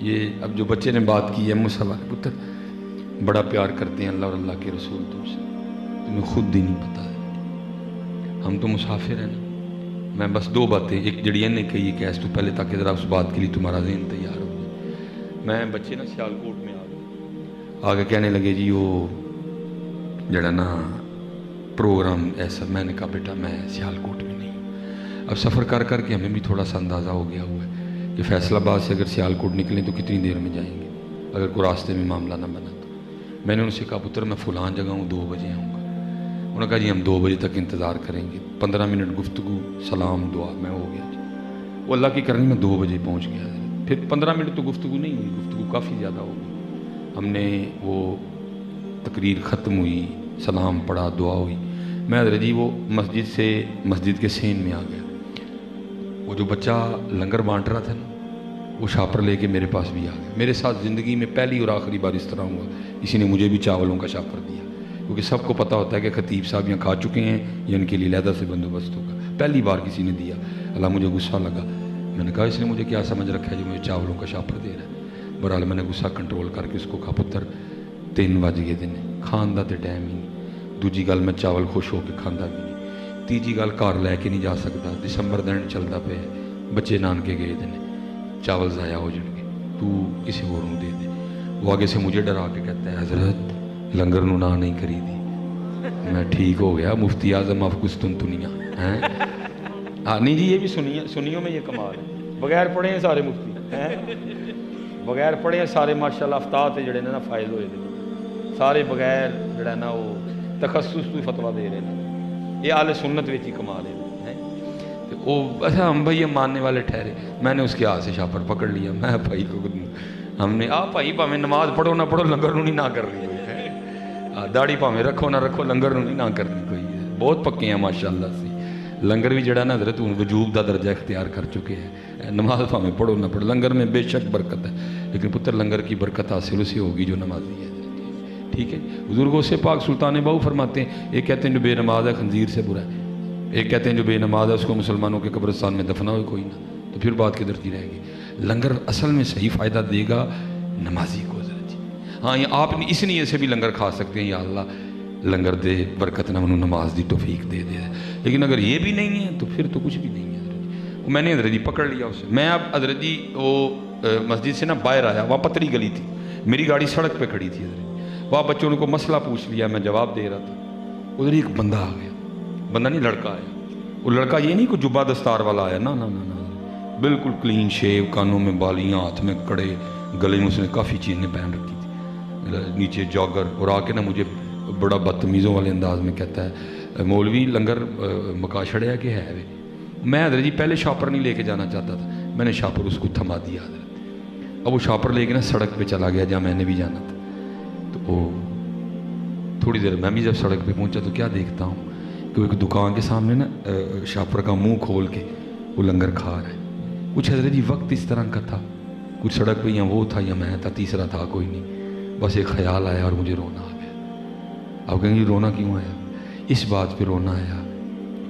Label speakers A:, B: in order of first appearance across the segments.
A: یہ اب جو بچے نے بات کی ہے مصطفیٰ پتر بڑا پیار کرتے ہیں اللہ اور اللہ کے رسول تم سے، تمہیں خود ہی نہیں پتا ہے، ہم تو مسافر ہیں نا۔ میں بس دو باتیں، ایک جڑی نے کہی کہ ایسے تو پہلے تاکہ ذرا اس بات کے لیے تمہارا ذہن تیار ہو جائے۔ میں بچے نا سیالکوٹ میں آگے کہنے لگے جی وہ جڑا نا پروگرام ایسا، میں نے کہا بیٹا میں سیالکوٹ میں نہیں ہوں۔ اب سفر کر کر کے ہمیں بھی تھوڑا سا اندازہ ہو گیا ہوا ہے کہ فیصل آباد سے اگر سیالکوٹ نکلیں تو کتنی دیر میں جائیں گے اگر کوئی راستے میں معاملہ نہ بنا تو۔ میں نے ان سے کہا پتر میں فلان جگہ ہوں 2 بجے آؤں گا۔ انہوں نے کہا جی ہم 2 بجے تک انتظار کریں گے، 15 منٹ گفتگو سلام دعا میں ہو گیا جی۔ وہ اللہ کی کرنی میں 2 بجے پہنچ گیا، پھر 15 منٹ تو گفتگو نہیں ہوئی، گفتگو کافی زیادہ ہو گئی۔ ہم نے وہ تقریر ختم ہوئی، سلام پڑھا، دعا ہوئی، میں حضرت جی وہ مسجد سے مسجد کے سین میں آ گیا۔ وہ جو بچہ لنگر بانٹ رہا تھا نا وہ شاپر لے کے میرے پاس بھی آ گیا۔ میرے ساتھ زندگی میں پہلی اور آخری بار اس طرح ہوا کسی نے مجھے بھی چاولوں کا شاپر دیا، کیونکہ سب کو پتہ ہوتا ہے کہ خطیب صاحب یہاں کھا چکے ہیں یا ان کے لیے علیحدہ سے بندوبست ہوگا۔ پہلی بار کسی نے دیا، اللہ مجھے غصہ لگا، میں نے کہا اس نے مجھے کیا سمجھ رکھا ہے جو مجھے چاولوں کا شاپر دے رہا ہے۔ بہرحال میں نے غصہ کنٹرول کر کے اس کو کہا پتر 3 بج گئے دن کھان دا تے ٹائم ہی نہیں، دوجی گل میں چاول خوش ہو کے کھانا بھی نہیں، تیجی گل گھر لے کے نہیں جا سکتا، دسمبر دن چلتا پہ بچے نانکے گئے دن چاول ضائع ہو جائیں گے، تو کسی اور دے دے۔ وہ آگے سے مجھے ڈرا کے کہتا ہے حضرت لنگر نو نہ نہیں کری دی۔ میں ٹھیک ہو گیا، مفتی اعظم آف قسطنطنیہ ہیں۔ نہیں جی یہ بھی سنیوں میں یہ کمال ہے، بغیر پڑھے ہیں سارے مفتی ہیں، بغیر پڑھے ہیں سارے ماشاءاللہ افتاد تے جڑے نے نا فائز ہوئے دے سارے بغیر جڑا نا وہ تخصص تو فتویٰ دے رہے ہیں۔ یہ اہل سنت وچ ہی کمال ہے۔ وہ اچھا ہم بھائی یہ ماننے والے ٹھہرے، میں نے اس کے ہاتھ سے شاپر پکڑ لیا، میں بھائی کو ہم نے بھائی پاویں نماز پڑھو نہ پڑھو لنگر نو نہیں نہ کرنی کوئی، داڑھی پاویں رکھو نہ رکھو لنگر نو نہیں نہ کرنی کوئی۔ بہت پکے ہیں ماشاءاللہ سے، لنگر بھی جڑا نا حضرت وجوب دا درجہ اختیار کر چکے ہیں، نماز پاویں پڑھو نہ پڑھو لنگر میں بے شک برکت ہے، لیکن پتر لنگر کی برکت حاصل اسے ہوگی جو نمازی ہے۔ ٹھیک ہے، حضور غوث پاک سلطان باؤ فرماتے ہیں ایک کہتے ہیں جو بے نماز ہے خنزیر سے برا ہے، ایک کہتے ہیں جو بے نماز ہے اس کو مسلمانوں کے قبرستان میں دفنا ہوئے کوئی نہ، تو پھر بات کدھر کی رہے گی۔ لنگر اصل میں صحیح فائدہ دے گا نمازی کو حضرت جی۔ ہاں یہ آپ اس نیت سے بھی لنگر کھا سکتے ہیں یا اللہ لنگر دے برکت نہ منو نماز دی توفیق دے دے، لیکن اگر یہ بھی نہیں ہے تو پھر تو کچھ بھی نہیں ہے حضرت جی۔ وہ میں نے حضرت جی پکڑ لیا اسے، میں اب حضرت جی وہ مسجد سے نا باہر آیا، وہاں پتری گلی تھی، میری گاڑی سڑک پہ کھڑی تھی حضرت جی، وہاں بچوں نے کو مسئلہ پوچھ لیا، میں جواب دے رہا تھا، ادھر ایک بندہ آ گیا، بندہ نہیں لڑکا آیا، وہ لڑکا یہ نہیں کوئی جبہ دستار والا آیا، نہ بالکل کلین شیو، کانوں میں بالیاں، ہاتھ میں کڑے، گلے میں اس نے کافی چیزیں پہن رکھی تھی، نیچے جاگر، اور آ کے نا مجھے بڑا بدتمیزوں والے انداز میں کہتا ہے مولوی لنگر مکا چھڑیا کہ ہے وے۔ میں حضرت جی پہلے شاپر نہیں لے کے جانا چاہتا تھا، میں نے شاپر اس کو تھما دیا حضرت، اب وہ شاپر لے کے نا سڑک پہ چلا گیا جہاں میں نے بھی جانا تھا، تو وہ تھوڑی دیر میں بھی جب سڑک پہ پہنچا تو کیا دیکھتا ہوں کہ ایک دکان کے سامنے نا شاپر کا منہ کھول کے وہ لنگر کھا رہا ہے۔ کچھ حضرت جی وقت اس طرح کا تھا، کچھ سڑک پہ یا وہ تھا یا میں تھا، تیسرا تھا کوئی نہیں، بس ایک خیال آیا اور مجھے رونا آ گیا۔ اب کہیں گے رونا کیوں آیا؟ اس بات پہ رونا آیا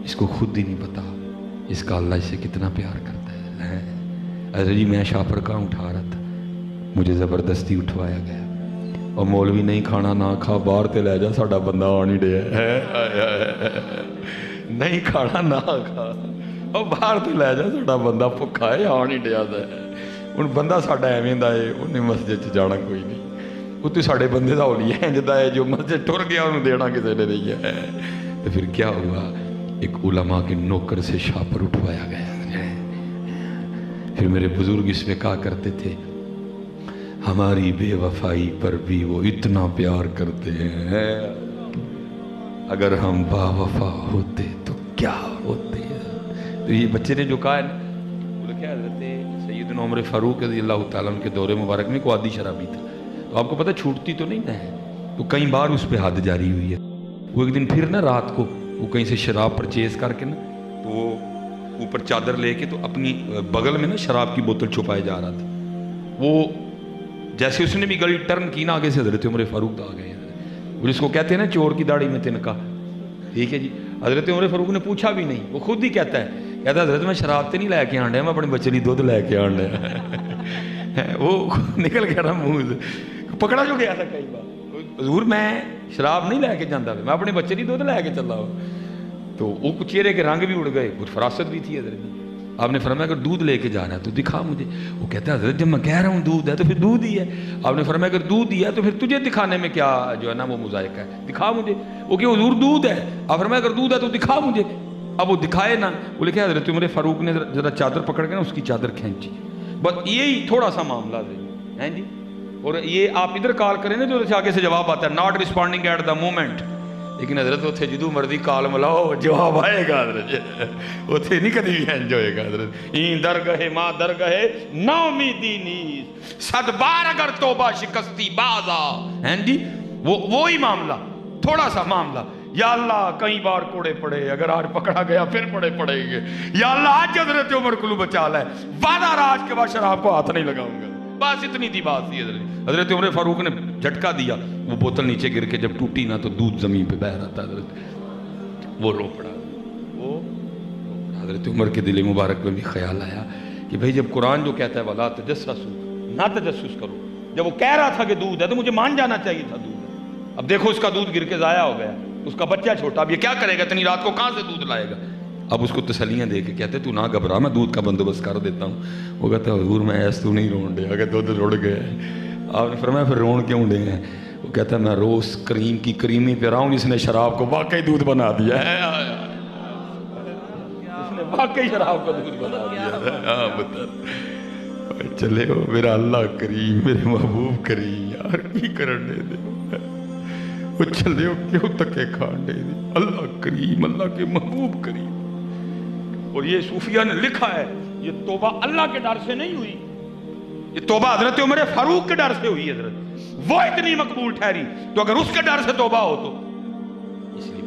A: اس کو خود ہی نہیں پتا اس کا اللہ اسے کتنا پیار کرتا ہے۔ حضرت جی میں شاپر کا اٹھا رہا تھا، مجھے زبردستی اٹھوایا گیا، اور مولوی نہیں کھانا نہ کھا، باہر تے لے جا ساڈا بندہ آ نہیں ڈیا، نہیں کھانا نہ کھا، اور باہر تے لے جا ساڈا بندہ بھکا ہے آ نہیں ڈیا، ہوں بندہ ساڈا ایویں دا ہے انہیں مسجد چ جانا کوئی نہیں، وہ تو ساڈے بندے دا ہولی ہے جدا ہے جو مسجد ٹر گیا انہوں دینا کسی نے نہیں ہے۔ تو پھر کیا ہوا، ایک علماء کے نوکر سے شاپر اٹھوایا گیا۔ پھر میرے بزرگ اس میں کہا کرتے تھے ہماری بے وفائی پر بھی وہ اتنا پیار کرتے ہیں، اگر ہم با وفا ہوتے تو کیا ہوتے ہیں۔ تو یہ بچے نے جو کہا ہے وہ لکھا حضرت سیدنا عمر فاروق رضی اللہ تعالیٰ عنہ کے دور مبارک میں کوئی عادی شرابی تھا، تو آپ کو پتہ چھوٹتی تو نہیں ہے، تو کئی بار اس پہ حد جاری ہوئی ہے۔ وہ ایک دن پھر نا رات کو وہ کہیں سے شراب پرچیز کر کے نا تو وہ اوپر چادر لے کے تو اپنی بغل میں نا شراب کی بوتل چھپائے جا رہا تھا، وہ جیسے اس نے بھی گلی ٹرن کی نا آگے سے حضرت عمر فاروق آ گئے، وہ جس کو کہتے ہیں نا چور کی داڑھی میں تنکا، ٹھیک ہے جی۔ حضرت عمر فاروق نے پوچھا بھی نہیں، وہ خود ہی کہتا ہے حضرت میں شراب تے نہیں لے کے آن ڈیا، میں اپنے بچے لی دودھ لے کے آن ڈیا۔ وہ نکل گیا نا منہ سے, پکڑا جو گیا تھا کئی بار. حضور میں شراب نہیں لے کے جانا, میں اپنے بچے نہیں دودھ لے کے چلا ہوں. تو وہ چہرے کے رنگ بھی اڑ گئے, کچھ فراست بھی تھی حضرت. آپ نے فرمایا اگر دودھ لے کے جانا ہے تو دکھا مجھے. وہ کہتا ہے حضرت جب میں کہہ رہا ہوں دودھ ہے تو پھر دودھ ہی ہے. آپ نے فرمایا اگر دودھ ہی ہے تو پھر تجھے دکھانے میں کیا جو ہے نا وہ مذائقہ ہے, دکھا مجھے. وہ کہ حضور دودھ ہے. آپ فرمایا اگر دودھ ہے تو دکھا مجھے. اب وہ دکھائے نا, وہ لکھا حضرت عمر فاروق نے ذرا چادر پکڑ کے نا اس کی چادر کھینچی. بس یہی تھوڑا سا معاملہ ہے جی. اور یہ آپ ادھر کال کریں نا جو آگے سے جواب آتا ہے not responding at the moment, لیکن حضرت اتنے جدو مرضی کال ملاؤ جواب آئے گا حضرت. اتنے نہیں کدی بھی انج ہوئے گا حضرت. این درگاہ ماں درگاہ نا امیدی نیز صد بار اگر توبہ شکستی بازا ہیں جی. وہی معاملہ, تھوڑا سا معاملہ. یا اللہ کئی بار کوڑے پڑے, اگر آج پکڑا گیا پھر پڑیں گے. یا اللہ آج حضرت عمر کو بچا لے, وعدہ راج کے بعد شراب کو ہاتھ نہیں لگاؤں گا. بس اتنی تھی بات تھی حضرت. حضرت عمر فاروق نے جھٹکا دیا, وہ بوتل نیچے گر کے جب ٹوٹی نا تو دودھ زمین پہ بہہ رہا تھا حضرت. وہ رو پڑا. وہ حضرت عمر کے دل مبارک میں بھی خیال آیا کہ بھئی جب قرآن جو کہتا ہے وَلَا تَجَسَّسُوا, نہ تجسس کرو, جب وہ کہہ رہا تھا کہ دودھ ہے تو مجھے مان جانا چاہیے تھا دودھ ہے. اب دیکھو اس کا دودھ گر کے ضائع ہو گیا, اس کا بچہ چھوٹا, اب یہ کیا کرے گا, اتنی رات کو کہاں سے دودھ لائے گا. اب اس کو تسلیاں دے کے کہتے تو نہ گھبرا, میں دودھ کا بندوبست کر دیتا ہوں. وہ کہتا ہے حضور میں ایس تو نہیں رون دے, اگر دودھ رڑ گیا. آپ نے فرمایا پھر رون کیوں دے ہیں. وہ کہتا ہے میں روز کریم کی کریمی پہ رہا ہوں, اس نے شراب کو واقعی دودھ بنا دیا ہے. اس نے واقعی شراب کو دودھ بنا دیا. چلے ہو میرا اللہ کریم, میرے محبوب کریم, یار کی کرنے دے. وہ چلے ہو کیوں تکے کھانے دے. اللہ کریم, اللہ کے محبوب کریم. اور یہ صوفیہ نے لکھا ہے یہ توبہ اللہ کے ڈر سے نہیں ہوئی, یہ توبہ حضرت عمر فاروق کے ڈر سے ہوئی. حضرت وہ اتنی مقبول ٹھہری, تو اگر اس کے ڈر سے توبہ ہو تو اس لیے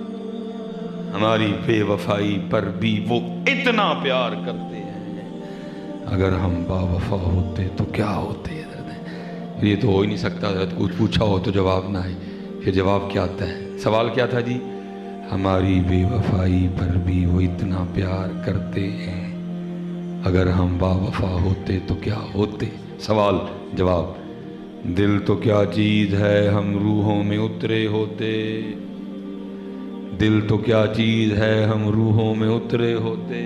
A: ہماری بے وفائی پر بھی وہ اتنا پیار کرتے ہیں. اگر ہم با وفا ہوتے تو کیا ہوتے حضرت. یہ تو ہو ہی نہیں سکتا حضرت. کچھ پوچھا ہو تو جواب نہ آئے. پھر جواب کیا آتا ہے, سوال کیا تھا جی, ہماری بے وفائی پر بھی وہ اتنا پیار کرتے ہیں, اگر ہم با وفا ہوتے تو کیا ہوتے. سوال جواب, دل تو کیا چیز ہے ہم روحوں میں اترے ہوتے, دل تو کیا چیز ہے ہم روحوں میں اترے ہوتے,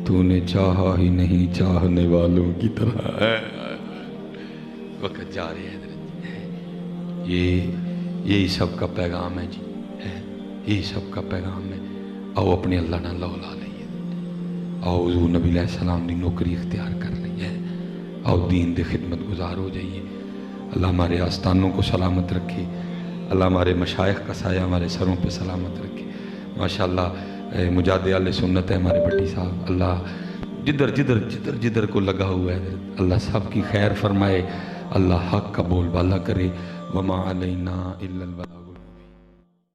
A: تو نے چاہا ہی نہیں چاہنے والوں کی طرح. وقت جا رہے ہیں حضرت. یہی سب کا پیغام ہے جی, یہی سب کا پیغام ہے. آؤ اپنے اللہ نہ لولا لئیے, آؤ حضور نبی علیہ السلام دی نوکری اختیار کر لئیے, آؤ دین دے خدمت گزار ہو جائیے. اللہ ہمارے آستانوں کو سلامت رکھے, اللہ ہمارے مشائخ کا سایہ ہمارے سروں پہ سلامت رکھے. ماشاءاللہ مجاہد اہل سنت ہے ہمارے بھٹی صاحب, اللہ جدھر جدھر جدھر جدھر کو لگا ہوا ہے اللہ سب کی خیر فرمائے, اللہ حق کا بول بالا کرے. وما علینا الا البلاغ.